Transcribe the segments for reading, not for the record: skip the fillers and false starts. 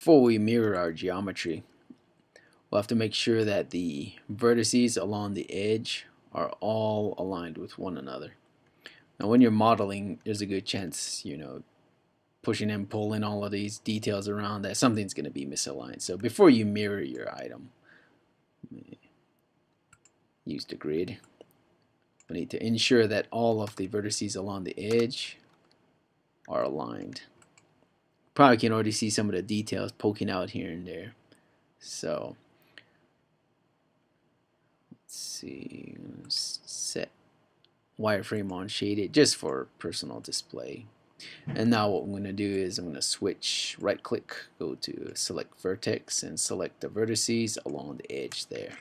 Before we mirror our geometry, we'll have to make sure that the vertices along the edge are all aligned with one another. Now when you're modeling, there's a good chance, pushing and pulling all of these details around, that something's going to be misaligned. So before you mirror your item, use the grid. We need to ensure that all of the vertices along the edge are aligned. Probably can already see some of the details poking out here and there. So let's see, set wireframe on shaded just for personal display. And now what I'm going to do is I'm going to switch, right click, go to select vertex and select the vertices along the edge there.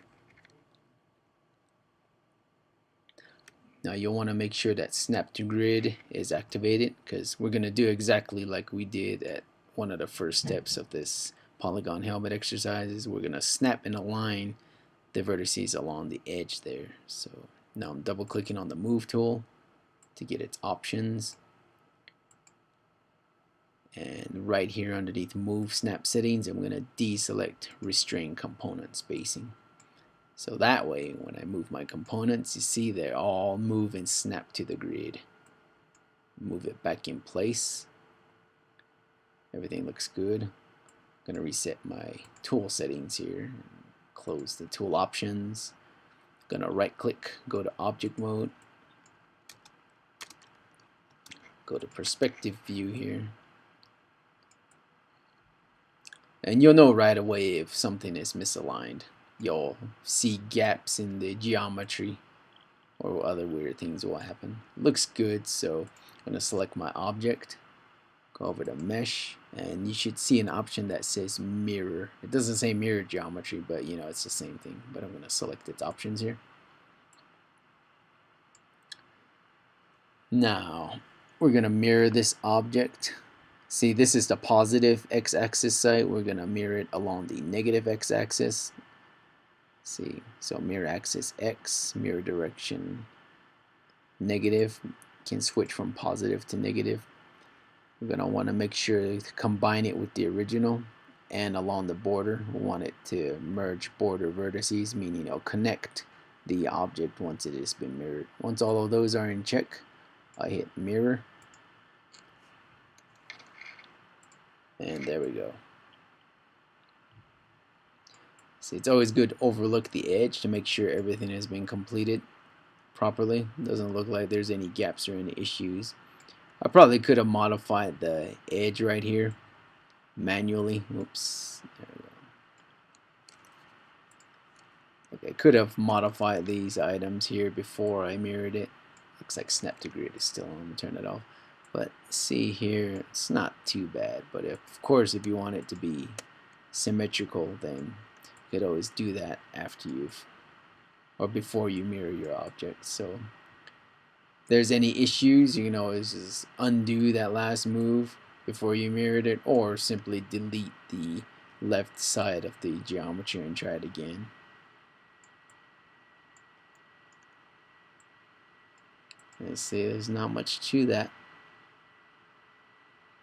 Now you'll want to make sure that snap to grid is activated, because we're going to do exactly like we did at one of the first steps of this polygon helmet exercises. We're going to snap and align the vertices along the edge there. So now I'm double clicking on the move tool to get its options, and right here underneath move snap settings I'm going to deselect restrain component spacing. So that way when I move my components, you see they all move and snap to the grid. Move it back in place. Everything looks good. I'm going to reset my tool settings here. Close the tool options. I'm going to right click, go to object mode. Go to perspective view here. And you'll know right away if something is misaligned. You'll see gaps in the geometry or other weird things will happen. Looks good, so I'm going to select my object, go over to mesh, and you should see an option that says mirror. It doesn't say mirror geometry, but it's the same thing. But I'm going to select its options here. Now we're going to mirror this object. See, this is the positive x-axis side. We're going to mirror it along the negative x-axis. See, so mirror axis X, mirror direction negative, can switch from positive to negative. We're going to want to make sure to combine it with the original, and along the border we want it to merge border vertices, meaning it'll connect the object once it has been mirrored. Once all of those are in check, I hit mirror, and there we go. See, it's always good to overlook the edge to make sure everything has been completed properly. Doesn't look like there's any gaps or any issues. I probably could have modified the edge right here manually. Oops. There we go. Okay, could have modified these items here before I mirrored it. Looks like snap to grid is still on. Turn it off. But see here, it's not too bad. But of course, if you want it to be symmetrical, then you could always do that after you've, or before you mirror your object. So if there's any issues, you can always just undo that last move before you mirrored it, or simply delete the left side of the geometry and try it again. Let's see, there's not much to that.